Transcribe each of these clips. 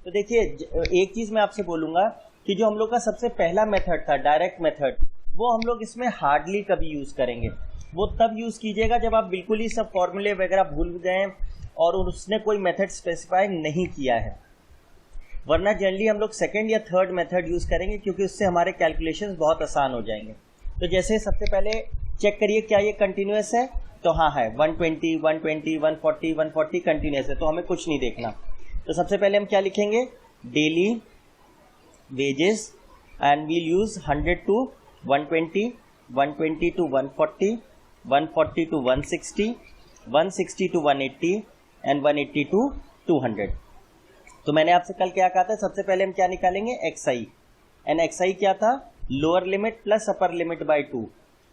तो देखिए एक चीज मैं आपसे बोलूंगा कि जो हम लोग का सबसे पहला मेथड था डायरेक्ट मेथड, वो हम लोग इसमें हार्डली कभी यूज करेंगे। वो तब यूज कीजिएगा जब आप बिल्कुल ही सब फॉर्मूले वगैरह भूल गए और उसने कोई मेथड स्पेसिफाई नहीं किया है, वरना जनरली हम लोग सेकंड या थर्ड मेथड यूज करेंगे क्योंकि उससे हमारे कैलकुलेशंस बहुत आसान हो जाएंगे। तो जैसे सबसे पहले चेक करिए क्या ये कंटिन्यूस है, तो हाँ है 120, 120, 140, 140 कंटिन्यूस है, तो हमें कुछ नहीं देखना। तो सबसे पहले हम क्या लिखेंगे, daily wages and we'll use 100 to 120, 120 to 140, 140 to 160, 160 to 180 and 180 to 200। तो मैंने आपसे कल क्या कहा था, सबसे पहले हम क्या निकालेंगे, X I, and X I क्या था, lower limit plus upper limit by 2।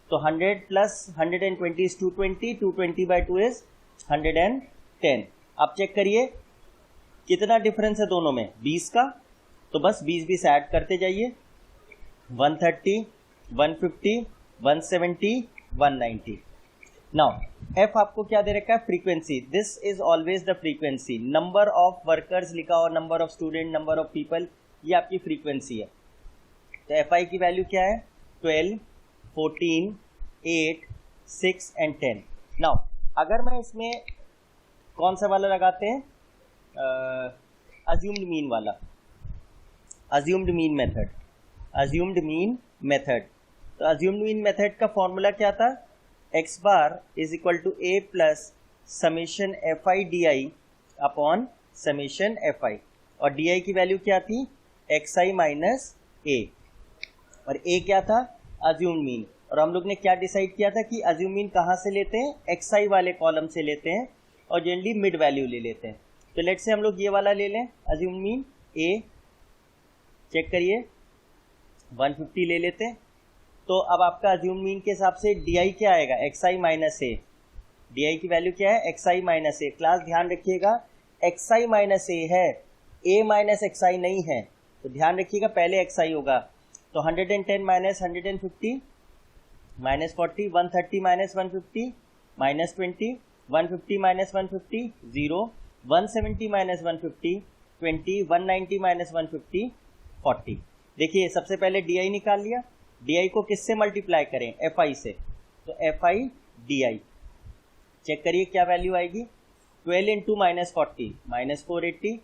तो 100 प्लस 120 इज 220, 220 बाय 2 इज 110। अब चेक करिए कितना डिफरेंस है दोनों में, 20 का, तो बस 20 ऐड करते जाइए, 130, 150, 170, 190। नाउ एफ आपको क्या दे रखा है, frequency, this is always the frequency. Number of workers लिखा और number of student, number of people, ये आपकी फ्रीक्वेंसी है। तो एफ आई की वैल्यू क्या है, 12, 14, 8, 6 एंड 10। नाउ अगर मैं इसमें कौन सा वाला लगाते हैं, अज्यूम्ड मीन वाला, assumed mean method, assumed mean method. तो अज्यूम्ड मीन मेथड का फॉर्मूला क्या था, x bar is equal to A plus summation F i d I upon summation F i, और डी आई की वैल्यू क्या थी, एक्स आई minus ए, और ए क्या था, अज्यूम्ड मीन। और हम लोग ने क्या डिसाइड किया था कि अज्यूम मीन कहाँ से लेते हैं, एक्स आई वाले कॉलम से लेते हैं और जनरली मिड वैल्यू ले लेते हैं। तो लेट से हम लोग ये वाला ले लें, अज्यूम मीन ए, चेक करिए 150 ले लेते हैं। तो अब आपका अज्यूम मीन के हिसाब से डी आई क्या आएगा, x I minus A, D I की वैल्यू क्या है, एक्स आई माइनस ए। क्लास ध्यान रखिएगा एक्स आई माइनस ए है, ए माइनस एक्स आई नहीं है, तो ध्यान रखिएगा पहले एक्स आई होगा। तो 110 minus 150 minus 40, 130 minus 150 minus 20, 150 minus 150 0, 170 minus 150 20, 190 minus 150 40। देखिए सबसे पहले डी आई निकाल लिया, डी आई को किससे मल्टीप्लाई करें, एफ आई से, तो f i d i, check करिए क्या वैल्यू आएगी, 12 into minus 40 minus 480,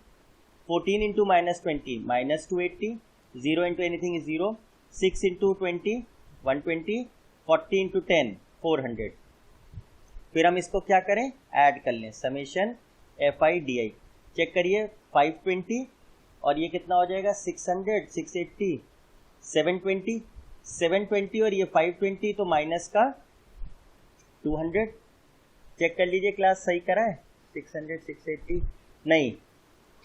14 into minus 20 minus 280, 0 into anything is 0, 6 into 20 120, 40 into 10 400। फिर हम इसको क्या करें, ऐड कर लें, summation F i d i, check करिए 520 और ये कितना हो जाएगा, 600, 680, 720, 720 और ये 520, तो माइनस का 200। चेक कर लीजिए क्लास सही करा है, 600, 680 नहीं,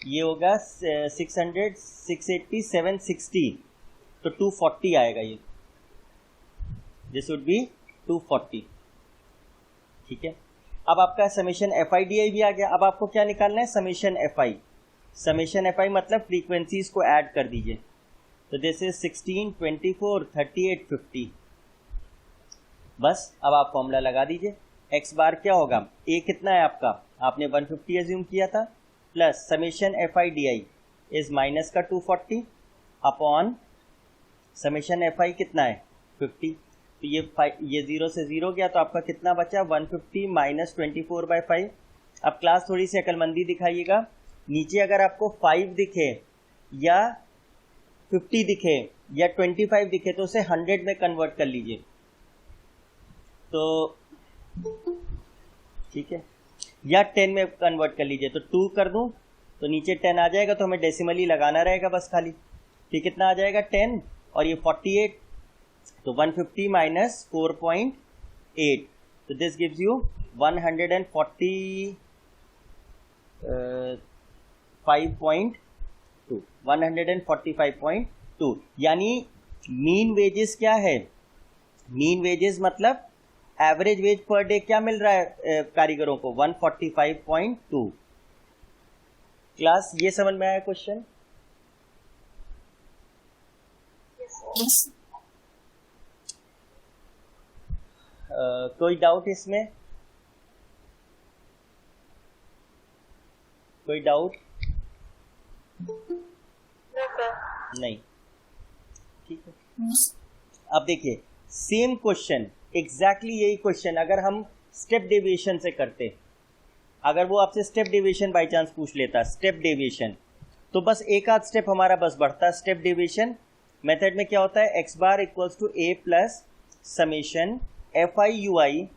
ये होगा 600, 680, 760, तो 240 आएगा ये, दिस वुड बी 240। ठीक है, अब आपका समेशन एफ आई डी आई भी आ गया। अब आपको क्या निकालना है, summation F I, summation F I मतलब फ्रीक्वेंसीज को ऐड कर दीजिए। तो दिस इज 16, 24, 38, 50। बस अब आप फॉर्मूला लगा दीजिए, एक्स बार क्या होगा, ए कितना है आपका, आपने 150 एज्यूम किया था, plus summation F i d I is minus का 240 अपॉन समेशन एफ आई कितना है 50। तो ये 0 से 0 गया, तो आपका कितना बचा, 150 माइनस 24/5। अब क्लास थोड़ी सी अकलमंदी दिखाइएगा, नीचे अगर आपको 5 दिखे या 50 दिखे या 25 दिखे तो उसे 100 में कन्वर्ट कर लीजिए। तो ठीक है, या 10 में कन्वर्ट कर लीजिए, तो 2 कर दूं तो नीचे 10 आ जाएगा, तो हमें डेसिमली लगाना रहेगा बस खाली। ठीक, कितना आ जाएगा 10 और ये 48, तो 150 माइनस 4.8, तो दिस गिव्स यू 145.2, 145.2। यानी मीन वेजेस क्या है, मीन वेजेस मतलब एवरेज वेज पर डे क्या मिल रहा है कारीगरों को, 145.2। क्लास ये समझ में आया क्वेश्चन? कोई डाउट इसमें, कोई डाउट? नहीं, ठीक है। अब देखिए सेम क्वेश्चन, एग्जैक्टली यही क्वेश्चन अगर हम स्टेप डेविएशन से करते, अगर वो आपसे स्टेप डेविएशन बाय चांस पूछ लेता, स्टेप डेविएशन, तो बस एक आध स्टेप हमारा बस बढ़ता। स्टेप डेविएशन मेथड में क्या होता है, x bar equals to A plus summation F I U I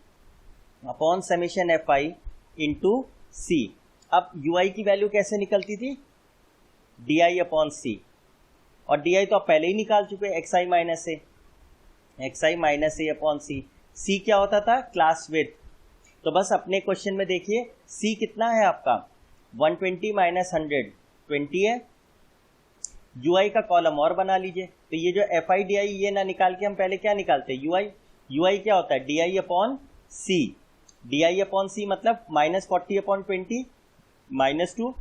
upon summation F I into C. अब यू आई की वैल्यू कैसे निकलती थी, डी आई अपॉन सी, और डी आई तो आप पहले ही निकाल चुके, एक्स आई माइनस ए, एक्स आई माइनस ए अपॉन सी। सी क्या होता था, क्लास विड्थ। तो बस अपने क्वेश्चन में देखिए सी कितना है आपका 120 माइनस 100 20 है। यू आई का कॉलम और बना लीजिए, तो ये जो एफ आई डी आई ये ना निकाल के हम पहले क्या निकालते हैं, यू आई। यू आई क्या होता है, डी आई अपॉन सी, डी आई अपॉन सी मतलब minus 40 upon 20 minus 2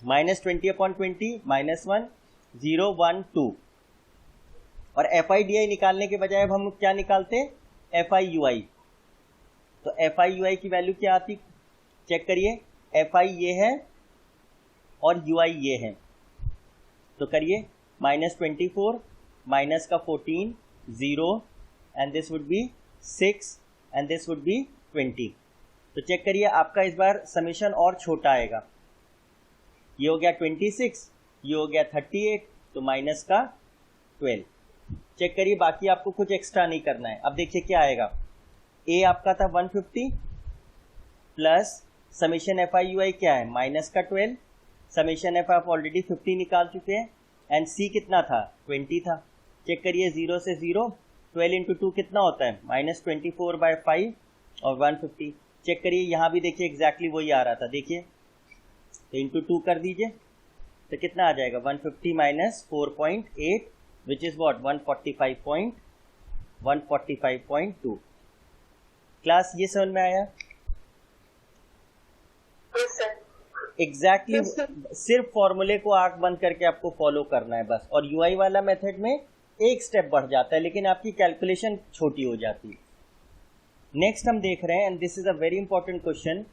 minus 20 upon 20 minus 1 0 1 2। और एफ आई डी आई निकालने के बजाय अब हम क्या निकालते, एफ आई यू आई। तो एफ आई यू आई की वैल्यू क्या आती, चेक करिए, एफ आई ये है और यू आई ये है, तो करिए -24 माइनस का 14 0 and this would be 6 and this would be 20। तो चेक करिए आपका इस बार समेशन और छोटा आएगा, ये हो गया 26, ये हो गया 38, तो माइनस का 12। चेक करिए बाकी आपको कुछ एक्स्ट्रा नहीं करना है। अब देखिए क्या आएगा, ए आपका था 150 plus summation F I U I क्या है माइनस का 12, समेशन एफ आप ऑलरेडी 50 निकाल चुके हैं, एंड सी कितना था 20 था। चेक करिए 0 से 0, 12 इंटू 2 कितना होता है -24/5 और 150। चेक करिए यहाँ भी देखिए एग्जैक्टली वही आ रहा था, देखिए तो इंटू 2 कर दीजिए तो कितना आ जाएगा 150 minus 4.8 which is what 145.2। Class ये समझ में आया, एग्जैक्टली सिर्फ फॉर्मूले को आंख बंद करके आपको फॉलो करना है बस। और यूआई वाला मेथड में एक स्टेप बढ़ जाता है लेकिन आपकी कैलकुलेशन छोटी हो जाती है। नेक्स्ट हम देख रहे हैं, and this is a very important question,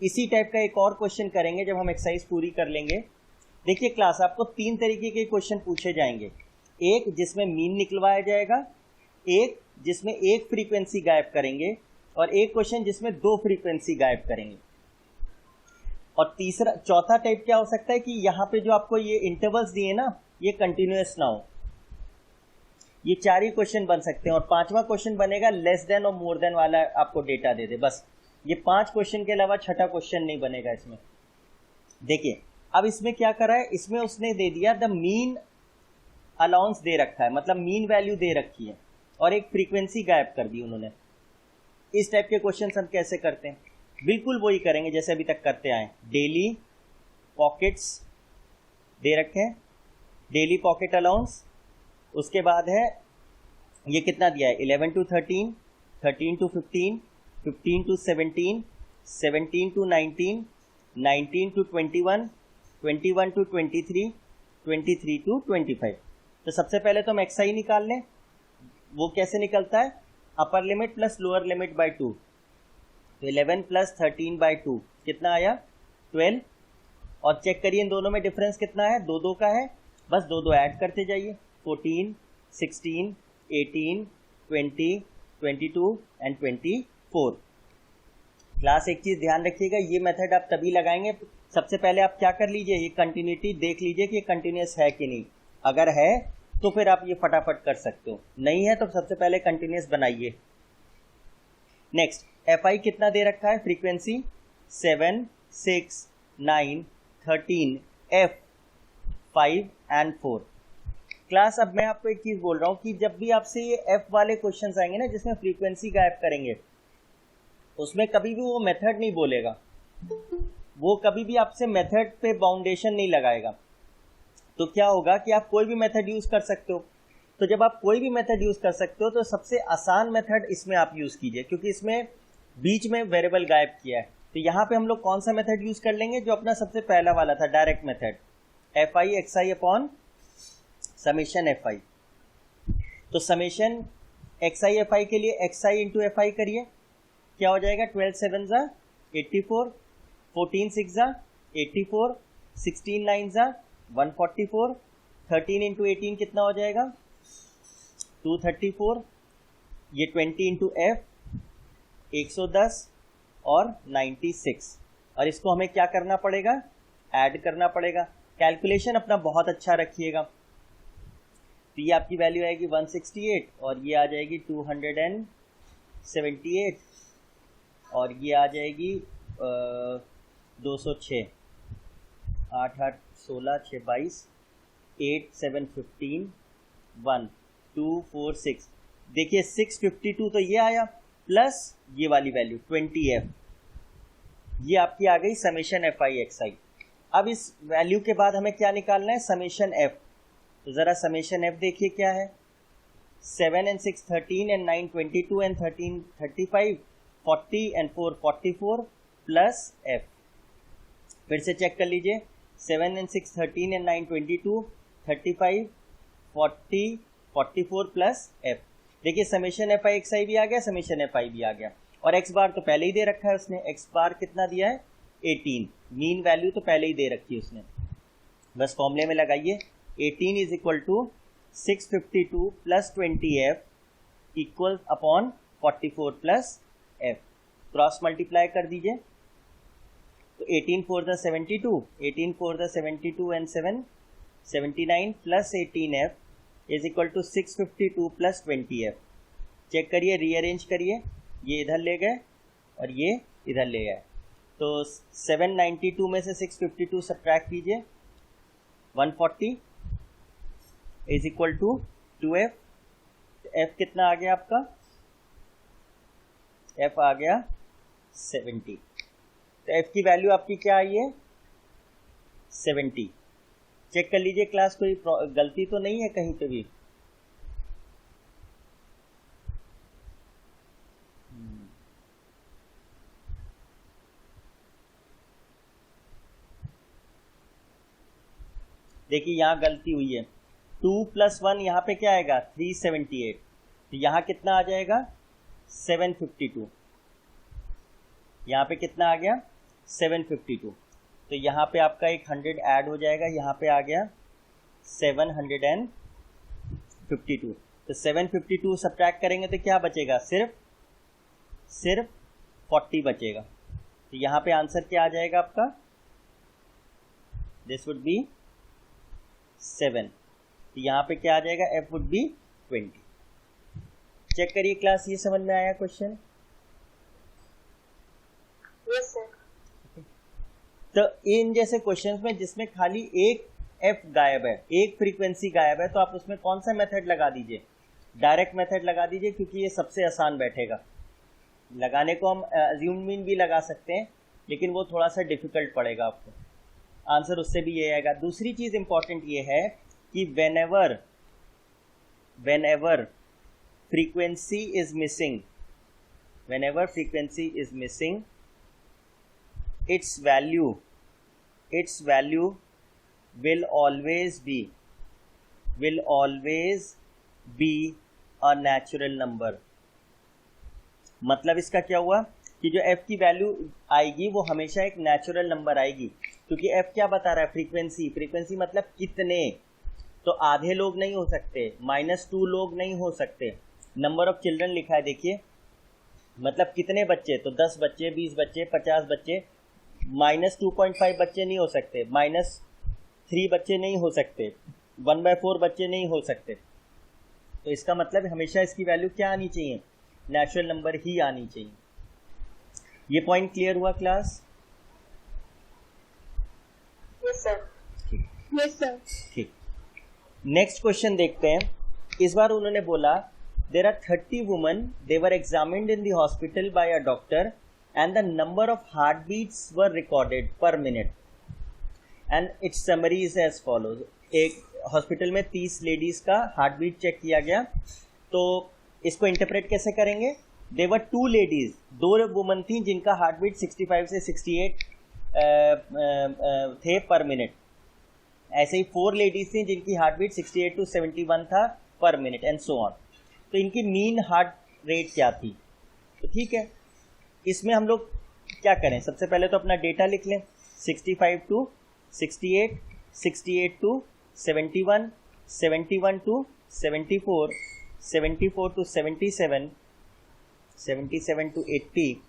इसी टाइप का एक और क्वेश्चन करेंगे जब हम एक्सरसाइज पूरी कर लेंगे। देखिए क्लास आपको 3 तरीके के क्वेश्चन पूछे जाएंगे, एक जिसमें मीन निकलवाया जाएगा, एक जिसमें एक फ्रीक्वेंसी गायब करेंगे, और एक क्वेश्चन जिसमें 2 फ्रीक्वेंसी गायब करेंगे। और तीसरा चौथा टाइप क्या हो सकता है कि यहाँ पे जो आपको ये इंटरवल्स दिए ना ये कंटिन्यूअस ना हो, ये 4 ही क्वेश्चन बन सकते हैं। और 5वां क्वेश्चन बनेगा लेस देन और मोर देन वाला आपको डेटा दे दे, बस ये 5 क्वेश्चन के अलावा छठा क्वेश्चन नहीं बनेगा इसमें। देखिए अब इसमें क्या करा है, इसमें उसने दे दिया द मीन अलाउंस दे रखा है, मतलब मीन वैल्यू दे रखी है, और एक फ्रीक्वेंसी गायब कर दी उन्होंने। इस टाइप के क्वेश्चन हम कैसे करते हैं, बिल्कुल वही करेंगे जैसे अभी तक करते आए। डेली पॉकेट्स दे रखे हैं, डेली पॉकेट अलाउंस, उसके बाद है ये कितना दिया है 11 to 13, 13 to 15, 15 to 17, 17 to 19, 19 to 21, 21 to 23, 23 to 25। तो सबसे पहले तो हम एक्स आई निकाल लें, वो कैसे निकलता है, upper limit plus lower limit by 2, तो 11 प्लस 13/2 कितना आया 12। और चेक करिए इन दोनों में डिफरेंस कितना है, 2 का है, बस 2 ऐड करते जाइए, 14 16 18 20 22 एंड 24। क्लास एक चीज ध्यान रखिएगा, ये मेथड आप तभी लगाएंगे, सबसे पहले आप क्या कर लीजिए, ये कंटिन्यूटी देख लीजिए कि ये कंटिन्यूस है कि नहीं, अगर है तो फिर आप ये फटाफट कर सकते हो, नहीं है तो सबसे पहले कंटिन्यूस बनाइए। नेक्स्ट एफ आई कितना दे रखा है, फ्रीक्वेंसी 7 6 9 13 एफ 5 एंड 4। क्लास अब मैं आपको एक चीज बोल रहा हूं कि जब भी आपसे ये एफ वाले क्वेश्चंस आएंगे ना जिसमें फ्रीक्वेंसी गायब करेंगे, उसमें कभी भी वो मेथड नहीं बोलेगा, वो कभी भी आपसे मेथड पे बाउंडेशन नहीं लगाएगा। तो क्या होगा कि आप कोई भी मेथड यूज कर सकते हो। तो जब आप कोई भी मेथड यूज कर सकते हो तो सबसे आसान मेथड इसमें आप यूज कीजिए, क्योंकि इसमें बीच में वेरिएबल गायब किया है। तो यहाँ पे हम लोग कौन सा मेथड यूज कर लेंगे, जो अपना सबसे पहला वाला था, direct method, F I x I upon summation F I. तो summation X I F I के लिए X I into F I करिए, क्या हो जाएगा 12 7 ज़ा 84, 14 6 ज़ा 84, 16 9 ज़ा 144, 13 इंटू 18 कितना हो जाएगा 234, ये 20 इंटू एफ 110 और 96, और इसको हमें क्या करना पड़ेगा, ऐड करना पड़ेगा। कैलकुलेशन अपना बहुत अच्छा रखिएगा। तो ये आपकी वैल्यू आएगी 168 और ये आ जाएगी 278 और ये आ जाएगी 206, 8 8 16 6 22, 8 7 15 1 2 4 6। देखिए 652 तो ये आया प्लस ये वाली वैल्यू 20f, ये आपकी आ गई समेशन एफ आई एक्स आई। अब इस वैल्यू के बाद हमें क्या निकालना है, समेशन एफ। तो ज़रा समेशन एफ देखिए क्या है, 7 and 6 13 and 9 22 and 13 35, 40 and 4 44 plus F. फिर से चेक कर लीजिए, 7 and 6 13 and 9 22 35 40 44 प्लस एफ। देखिए समेशन एफ आई एक्स आई भी आ गया, समेशन एफ आई भी आ गया, और एक्स बार तो पहले ही दे रखा है उसने। एक्स बार कितना दिया है 18, मीन वैल्यू तो पहले ही दे रखी है उसने, बस फॉर्मूले में लगाइए 18 is equal to 652 plus 20f equal upon 44 plus f। Cross multiply कर दीजिए, तो 18 4 द 72, 18 4 द 72 and 7 79 plus 18f is equal to 652 plus 20f। Check करिए, रीअरेंज करिए, ये इधर ले गए और ये इधर ले गए, तो 792 में से 652 सब्ट्रैक्ट कीजिए, 140 is equal to 2f। f कितना आ गया आपका, f आ गया 70। तो f की वैल्यू आपकी क्या आई है 70। चेक कर लीजिए क्लास, कोई गलती तो नहीं है कहीं पे भी। देखिए यहाँ गलती हुई है, 2 + 1 यहाँ पे क्या आएगा 378, तो यहाँ कितना आ जाएगा 752, यहाँ पे कितना आ गया 752, तो यहाँ पे आपका एक 100 ऐड हो जाएगा, यहाँ पे आ गया 752। तो 752 सब्ट्रैक्ट करेंगे तो क्या बचेगा, सिर्फ 40 बचेगा। तो यहाँ पे आंसर क्या आ जाएगा आपका, दिस वुड बी 7। तो यहाँ पे क्या आ जाएगा, f वुड बी 20। चेक करिए क्लास, ये समझ में आया क्वेश्चन? Yes sir. तो इन जैसे क्वेश्चंस में जिसमें खाली एक f गायब है, एक फ्रीक्वेंसी गायब है, तो आप उसमें कौन सा मेथड लगा दीजिए, डायरेक्ट मेथड लगा दीजिए, क्योंकि ये सबसे आसान बैठेगा। लगाने को हम अज्यूम मीन भी लगा सकते हैं, लेकिन वो थोड़ा सा डिफिकल्ट पड़ेगा आपको, आंसर उससे भी ये आएगा। दूसरी चीज इंपॉर्टेंट ये है कि whenever frequency is missing, its value will always be a natural number। मतलब इसका क्या हुआ कि जो f की वैल्यू आएगी वो हमेशा एक नेचुरल नंबर आएगी, क्योंकि f क्या बता रहा है, फ्रीक्वेंसी मतलब कितने, तो आधे लोग नहीं हो सकते, -2 लोग नहीं हो सकते। नंबर ऑफ चिल्ड्रन लिखा है, देखिए मतलब कितने बच्चे, तो 10 बच्चे, 20 बच्चे, 50 बच्चे, -2.5 बच्चे नहीं हो सकते, -3 बच्चे नहीं हो सकते, 1/4 बच्चे नहीं हो सकते। तो इसका मतलब हमेशा इसकी वैल्यू क्या आनी चाहिए, नेचुरल नंबर ही आनी चाहिए। ये पॉइंट क्लियर हुआ class? Yes sir. Yes sir. ठीक, नेक्स्ट क्वेश्चन देखते हैं। इस बार उन्होंने बोला there are 30 women, they were examined in the hospital by a doctor and the number of heartbeats were recorded per minute and its summary is as follows। एक hospital में 30 ladies का heart beat check किया गया, तो इसको interpret कैसे करेंगे, दे वर 2 ladies, 2 woman थी जिनका हार्ट बीट 65 से 68 थे पर मिनट, ऐसे ही 4 लेडीज थी जिनकी हार्ट बीट 68 to 71 था पर मिनट एंड सो ऑन। तो इनकी मीन हार्ट रेट क्या थी, तो ठीक है, इसमें हम लोग क्या करें, सबसे पहले तो अपना डेटा लिख लें, 65 to 68, 68 to 71, 71 to 74, 74 to 77, 77 to 80,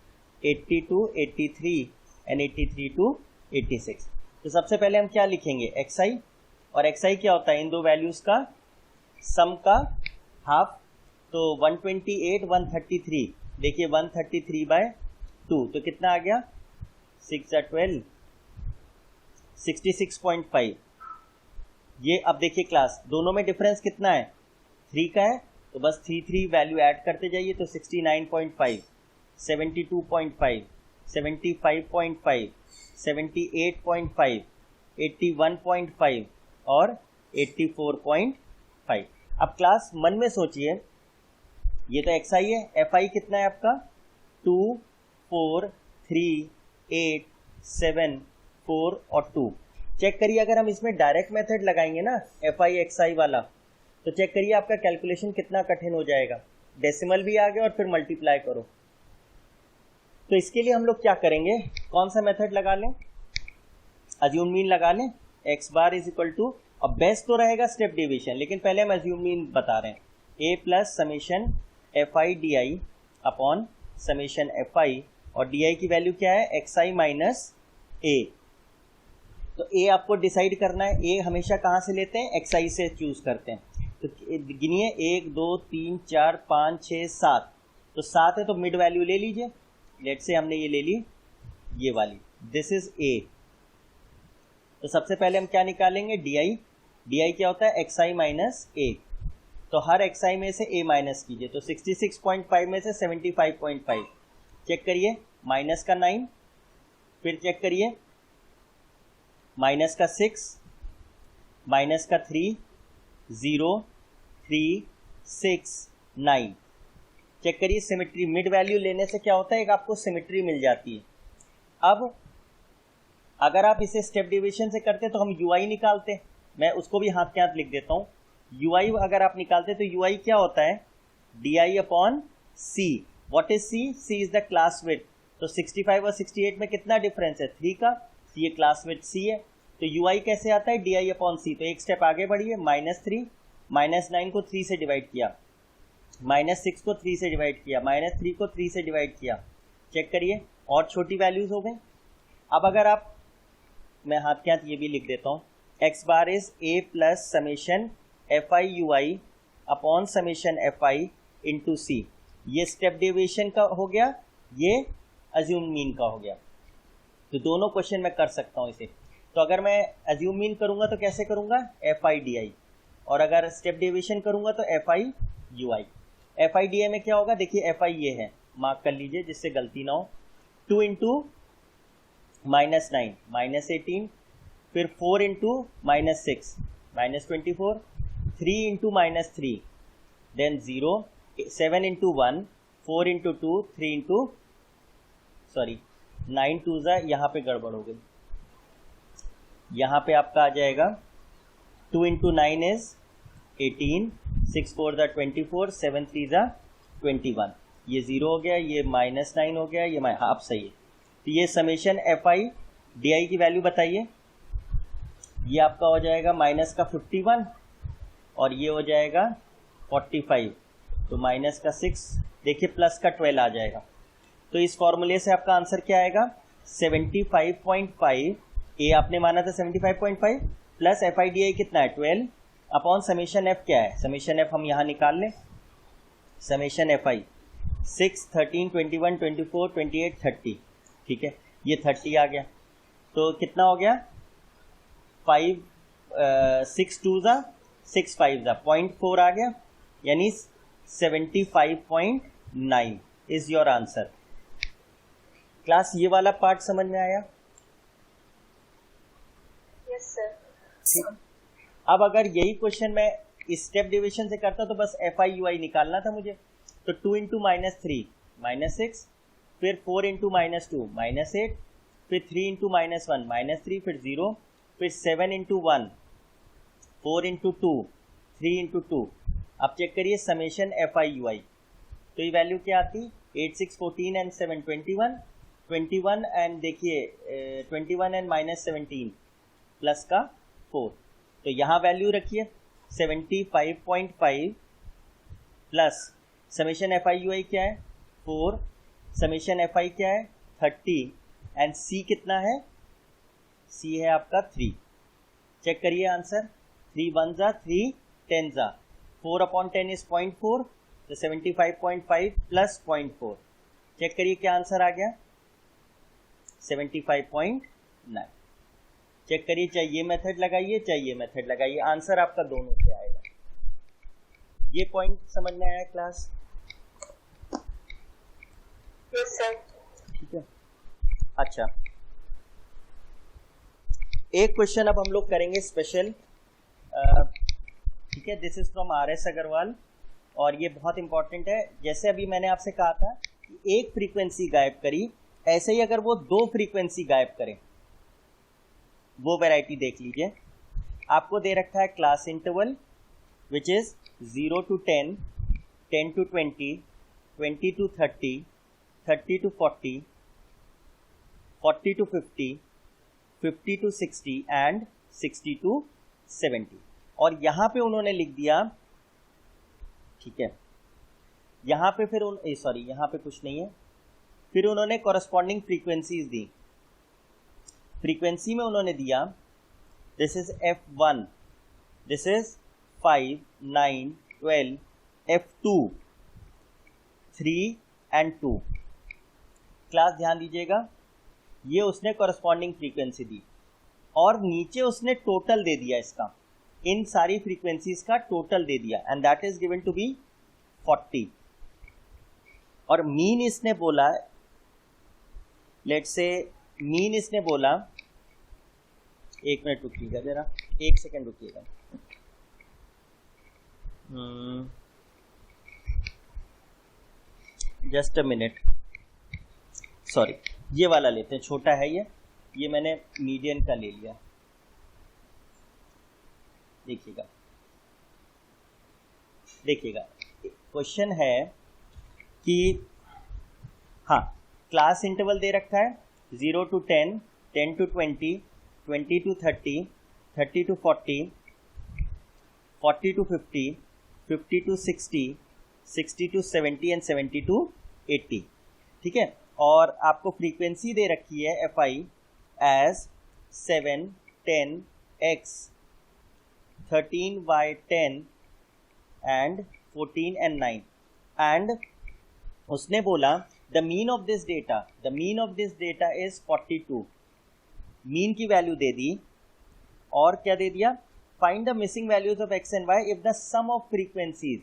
80 to 83 and 83 to 86. तो सबसे पहले हम क्या लिखेंगे, xi, और xi क्या होता है, इन दो वैल्यूज का सम का हाफ. तो 128, 133, देखिए 133/2, तो कितना आ गया, 6 या 12, 66.5. ये अब देखिए क्लास, दोनों में डिफरेंस कितना है, 3 का है, तो बस 3 वैल्यू ऐड करते जाइए, तो 69.5, 72.5, 75.5, 78.5, 81.5 और 84.5. अब क्लास मन में सोचिए, ये तो xi है, fi कितना है आपका, 2, 4, 3, 8, 7, 4 और 2. चेक करिए, अगर हम इसमें डायरेक्ट मेथड लगाएंगे ना fi xi वाला, तो चेक करिए आपका कैलकुलेशन कितना कठिन हो जाएगा. डेसिमल भी आ गया और फिर मल्टीप्लाई करो. तो इसके लिए हम लोग क्या करेंगे, कौन सा मेथड लगा लें, अज्यूम मीन लगा लें. x bar is equal to, अब बेस्ट तो रहेगा स्टेप डेविएशन, लेकिन पहले हम अज्यूम मीन बता रहे हैं. a plus summation fi di upon summation fi, और di की वैल्यू क्या है, xi माइनस a. तो a आपको डिसाइड करना है, a हमेशा कहाँ से लेते हैं, xi से चूज करते हैं. तो गिनिए, 1 2 3 4 5 6 7, तो 7 है तो मिड वैल्यू ले लीजिए. लेट से हमने ये ले ली, ये वाली, दिस इज a. तो सबसे पहले हम क्या निकालेंगे, di क्या होता है, xi माइनस a. तो हर xi में से a माइनस कीजिए, तो 66.5 में से 75.5. चेक करिए, माइनस का 9, फिर चेक करिए माइनस का 6, माइनस का 3, 0, 3, 6, 9. चेक करिए सिमेट्री, मिड वैल्यू लेने से क्या होता है, एक आपको सिमेट्री मिल जाती है. अब अगर आप इसे स्टेप डिवीजन से करते तो हम ui निकालते, मैं उसको भी हाथ के हाथ लिख देता हूँ. ui अगर आप निकालते तो ui क्या होता है, di upon c. What is c? c is the class width. तो 65 और 68 में कितना डिफरेंस है, 3 का, तो ये क्लास विड्थ c है. तो ui कैसे आता है, di अपॉन c. तो एक स्टेप आगे बढ़िए, -3, -9 को 3 से डिवाइड किया, -6 को 3 से डिवाइड किया, -3 को 3 से डिवाइड किया. चेक करिए, और छोटी वैल्यूज हो गई. अब अगर आप, मैं हाथ के हाथ ये भी लिख देता हूँ, x bar is a plus summation fi ui upon summation fi into c. ये स्टेप डेविएशन का हो गया, ये अज्यूम मीन का हो गया. तो दोनों क्वेश्चन मैं कर सकता हूँ इसे. तो अगर मैं अज्यूम मीन करूंगा तो कैसे करूंगा, fi di, और अगर स्टेप डेविएशन करूंगा तो fi ui. fi di में क्या होगा, देखिए fi ये है, मार्क कर लीजिए जिससे गलती ना हो. 2 इंटू -9, -18, फिर 4 into -6, -24, 3 into -3, then 0, 7 into 1, 4 into 2, 3 into, sorry 9 2 यहाँ पे गड़बड़ हो गई, यहाँ पे आपका आ जाएगा 2 इंटू 9 इज 18, 6 4 24, 7 3 21. ये 0 हो गया, ये -9 हो गया, ये आप सही है. तो ये समेशन fi di की वैल्यू बताइए, ये आपका हो जाएगा माइनस का 51 और ये हो जाएगा 45, तो माइनस का 6, देखिए प्लस का 12 आ जाएगा. तो इस फॉर्मूले से आपका आंसर क्या आएगा, 75.5. ए आपने माना था 75.5 प्लस fi di कितना है 12 अपॉन समेशन f क्या है, समेशन f हम यहाँ निकाल लें, समेशन fi 6, 13, 21, 24, 28, 30. ठीक है, ये 30 आ गया, तो कितना हो गया, 5 6 2 6 5 0.4 आ गया, यानी 75.9 इज योर आंसर. क्लास ये वाला पार्ट समझ में आया? Yes sir. ठीक. अब अगर यही क्वेश्चन मैं स्टेप डिवीजन से करता तो बस fi ui निकालना था मुझे. तो 2 इंटू -3 -6, फिर 4 इंटू -2 -8, फिर 3 इंटू -1 -3, फिर 0, फिर 7 इंटू 1, 4 इंटू 2, 3 इंटू 2. अब चेक करिए समेशन fi ui, तो ये वैल्यू क्या आती, 8 6 14 एंड 7 21 एंड देखिए 21 एंड -17 प्लस का 4, तो यहाँ वैल्यू रखिए 75.5 plus summation F I U I क्या है 4, समेशन एफ आई क्या है 30 एंड सी कितना है, सी है आपका 3। चेक करिए आंसर, 3 1 जा 3 10 जा 4/10 इज 0.4, तो 75.5 प्लस 0.4, चेक करिए क्या आंसर आ गया 75.9। चेक करिए, चाहिए मेथड लगाइए, चाहिए मेथड लगाइए, आंसर आपका दोनों से आएगा। ये पॉइंट समझ में आया क्लास? Yes sir. ठीक है, अच्छा एक क्वेश्चन अब हम लोग करेंगे स्पेशल, ठीक है, this is from RS Agarwal और ये बहुत इंपॉर्टेंट है। जैसे अभी मैंने आपसे कहा था कि एक फ्रीक्वेंसी गायब करी, ऐसे ही अगर वो 2 फ्रीक्वेंसी गायब करें, वो वैरायटी देख लीजिए। आपको दे रखा है class interval which is 0 to 10, 10 to 20, 20 to 30, 30 to 40, 40 to 50, 50 to 60 and 60 to 70। और यहाँ पे उन्होंने लिख दिया, ठीक है, यहाँ पे फिर सॉरी यहाँ पे कुछ नहीं है, फिर उन्होंने कॉरस्पॉन्डिंग फ्रीक्वेंसीज दी। फ्रीक्वेंसी में उन्होंने दिया this is F1, this is 5, 9, 12, F2, 3 and 2। Class ध्यान दीजिएगा, ये उसने कॉरस्पॉन्डिंग फ्रीक्वेंसी दी और नीचे उसने टोटल दे दिया, इसका इन सारी फ्रीक्वेंसीज का टोटल दे दिया and that is given to be 40। और मीन इसने बोला, लेट्स से मीन इसने बोला, एक मिनट रुकिएगा जरा, 1 सेकेंड रुकिएगा, जस्ट अ मिनट, सॉरी ये वाला लेते हैं, छोटा है ये मैंने मीडियन का ले लिया। देखिएगा क्वेश्चन है कि हाँ, क्लास इंटरवल दे रखा है 0 to 10, 10 to 20, 20 to 30, 30 to 40, 40 to 50, 50 to 60, 60 to 70 and 70 to 80। ठीक है, और आपको फ्रीक्वेंसी दे रखी है F I as 7, 10, x, 13/10 and 14 and 9 and उसने बोला the mean of this data is 42। Mean की वैल्यू दे दी और क्या दे दिया, find the missing values of x and y if the sum of frequencies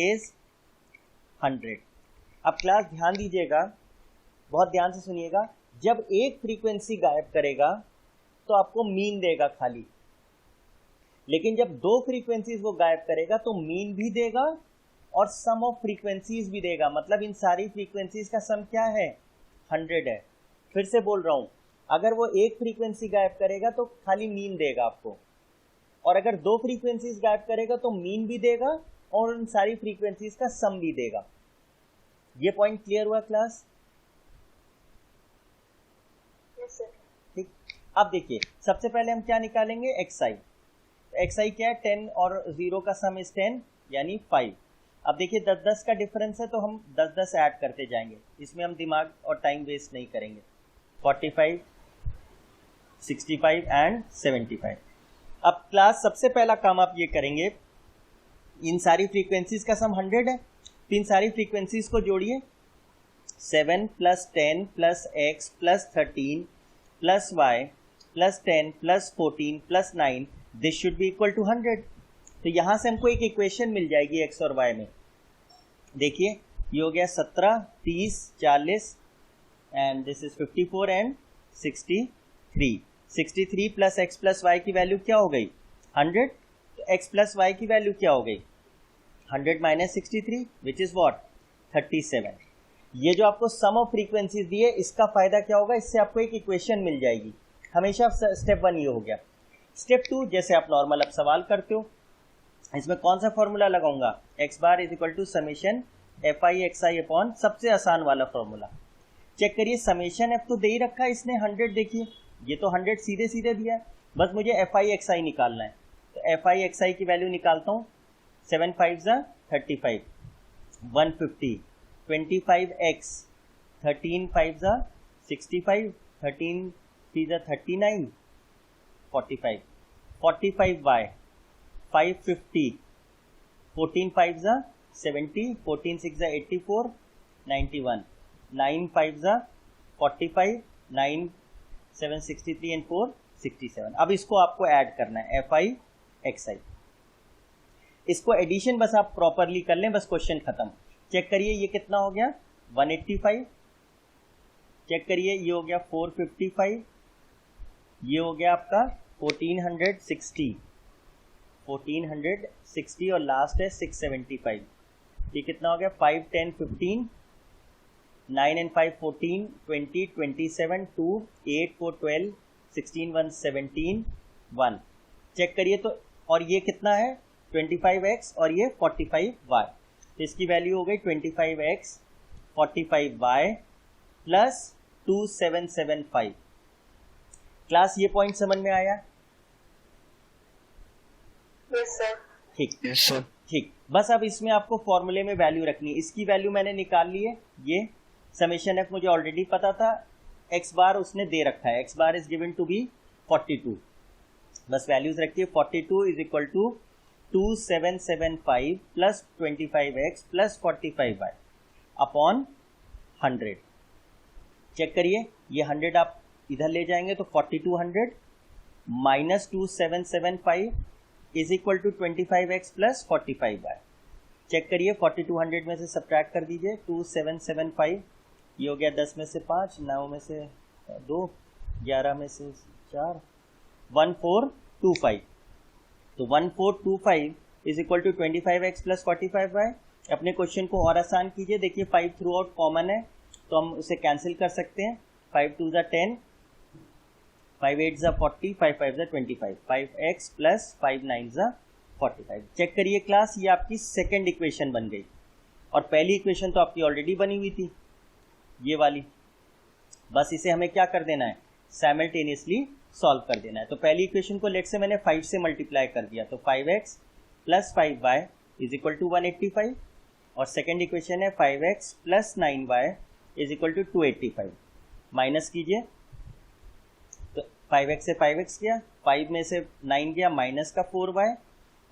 is 100। अब क्लास ध्यान दीजिएगा, बहुत ध्यान से सुनिएगा, जब एक फ्रीक्वेंसी गायब करेगा तो आपको मीन देगा खाली, लेकिन जब 2 फ्रीक्वेंसीज वो गायब करेगा तो मीन भी देगा और सम ऑफ फ्रीक्वेंसीज भी देगा। मतलब इन सारी फ्रीक्वेंसीज का सम क्या है 100 है। फिर से बोल रहा हूं, अगर वो एक फ्रीक्वेंसी गायब करेगा तो खाली मीन देगा आपको, और अगर 2 फ्रीक्वेंसीज गायब करेगा तो मीन भी देगा और उन सारी फ्रीक्वेंसीज का सम भी देगा। ये पॉइंट क्लियर हुआ क्लास? ठीक, अब देखिए सबसे पहले हम क्या निकालेंगे, xi। xi क्या है, 10 और 0 का सम इज 10 यानी 5। अब देखिए 10-10 का डिफरेंस है तो हम 10-10 ऐड करते जाएंगे, इसमें हम दिमाग और टाइम वेस्ट नहीं करेंगे। 45, 65 एंड 75। अब क्लास सबसे पहला काम आप ये करेंगे, इन सारी फ्रीक्वेंसीज का सम 100 है, तो इन सारी फ्रीक्वेंसीज को जोड़िए, 7 + 10 + x + 13 + y + 10 + 14 + 9, this should be equal to 100। तो यहां से हमको एक इक्वेशन मिल जाएगी x और y में। देखिए ये हो गया 17, 30, 40 and this is 54 and 63। 63 + x + y की वैल्यू क्या हो गई 100, तो x + y की वैल्यू क्या हो गई 100 - 63 विच इज व्हाट 37। ये जो आपको सम ऑफ फ्रीक्वेंसीज दी है, इसका फायदा क्या होगा, इससे आपको एक इक्वेशन मिल जाएगी। हमेशा स्टेप 1 ये हो गया। स्टेप 2, जैसे आप नॉर्मल अब सवाल करते हो, इसमें कौन सा फॉर्मूला लगाऊंगा, x bar is equal to summation F I x I upon, सबसे आसान वाला फॉर्मूला चेक करिए समेशन एफ तो दे ही रखा है इसने 100, देखिए ये तो 100 सीधे सीधे दिया है, बस मुझे एफ आई एक्स आई निकालना है। तो एफ आई एक्स आई की वैल्यू निकालता हूँ, 7 5 ज़ा 35, 150, 25x, 13 5 ज़ा 65, 13 3 ज़ा 39, 45, 45y, 550, 14 5 ज़ा 70, 14 6 ज़ा 84, 91, 9 5 ज़ा 45, 9 7 63 एंड 4 67। अब इसको आपको ऐड करना है एफ आई एक्स आई, इसको एडिशन बस आप प्रॉपरली कर लें, बस क्वेश्चन खत्म। चेक करिए ये कितना हो गया 185, चेक करिए ये हो गया 455, ये हो गया आपका 1460 और लास्ट है 675। ये कितना हो गया 5 10 15, 9 and 5 14, 20 27, 2 8 4 12, 16 1 17 1। चेक करिए तो, और ये कितना है 25x और ये 45y, तो इसकी वैल्यू हो गई 25x 45y प्लस 2775। क्लास ये पॉइंट समझ में आया? Yes sir. ठीक, यस सर। ठीक, बस अब इसमें आपको फॉर्मूले में वैल्यू रखनी है। इसकी वैल्यू मैंने निकाल ली है, ये समेशन एफ मुझे ऑलरेडी पता था, एक्स बार उसने दे रखा है, x bar is given to be 42, बस वैल्यूज रखिए 42 is equal to 2775 plus 25x plus 45y upon 100। Check करिए ये 100 आप इधर ले जाएंगे तो 4200 minus 2775 is equal to 25x plus 45y। Check करिए 4200 में से सब्ट्रैक्ट कर दीजिए 2775, ये हो गया 10 में से 5, 9 में से 2, 11 में से 4, 1425। तो 1425 is equal to 25x plus 45y। अपने क्वेश्चन को और आसान कीजिए, देखिए 5 थ्रू आउट कॉमन है तो हम उसे कैंसिल कर सकते हैं, 5 2 ज़ा 10, 5 8 ज़ा 40, 5 5 ज़ा 25, 5x प्लस 5 9 ज़ा 45। चेक करिए क्लास, ये आपकी सेकेंड इक्वेशन बन गई और पहली इक्वेशन तो आपकी ऑलरेडी बनी हुई थी ये वाली, बस इसे हमें क्या कर देना है साइमल्टेनियसली सॉल्व कर देना है। तो पहली इक्वेशन को लेट से मैंने 5 से मल्टीप्लाई कर दिया तो 5x plus 5y is equal to 185, और सेकेंड इक्वेशन है 5x plus 9y is equal to 285। Minus कीजिए तो 5x से 5x गया, 5 में से 9 गया माइनस का 4y,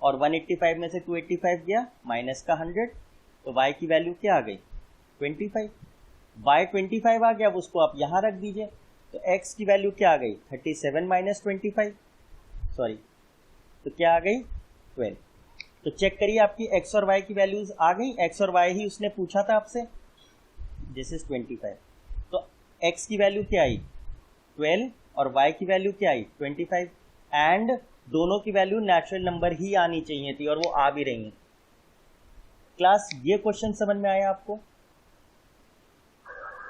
और 185 में से 285 गया माइनस का 100, तो y की वैल्यू क्या आ गई 25। y 25 आ गया, अब उसको आप यहाँ रख दीजिए तो x की वैल्यू क्या आ गई 37 माइनस 25, सॉरी तो क्या आ गई 12। तो चेक करिए आपकी x और y की वैल्यूज आ गई, x और y ही उसने पूछा था आपसे, दिस इज 25। तो x की वैल्यू क्या आई 12 और y की वैल्यू क्या आई 25, एंड दोनों की वैल्यू नेचुरल नंबर ही आनी चाहिए थी और वो आ भी रही है। क्लास ये क्वेश्चन समझ में आया आपको?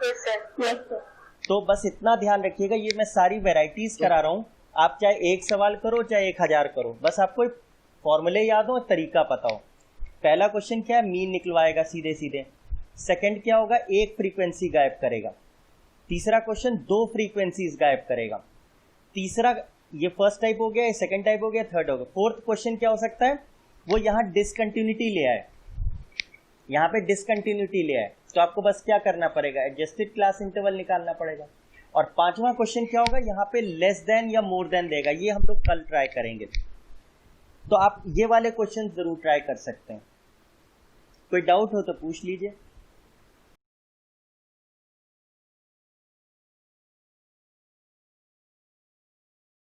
Yes sir. Yes sir. तो बस इतना ध्यान रखिएगा, ये मैं सारी वेराइटीज करा रहा हूँ, आप चाहे एक सवाल करो चाहे 1000 करो, बस आपको फॉर्मूले याद हो, तरीका पता हो। पहला क्वेश्चन क्या है, मीन निकलवाएगा सीधे सीधे। सेकंड क्या होगा, एक फ्रीक्वेंसी गायब करेगा। तीसरा क्वेश्चन 2 फ्रीक्वेंसीज गायब करेगा। तीसरा, ये फर्स्ट टाइप हो गया, सेकंड टाइप हो गया, थर्ड हो गया। फोर्थ क्वेश्चन क्या हो सकता है, वो यहाँ डिसकंटिन्यूटी ले आए, यहाँ पे डिसकंटिन्यूटी ले आए, तो आपको बस क्या करना पड़ेगा एडजस्टेड क्लास इंटरवल निकालना पड़ेगा। और पांचवा क्वेश्चन क्या होगा, यहाँ पे लेस देन या मोर देन देगा, ये हम लोग कल ट्राई करेंगे। तो आप ये वाले क्वेश्चन जरूर ट्राई कर सकते हैं। कोई डाउट हो तो पूछ लीजिए।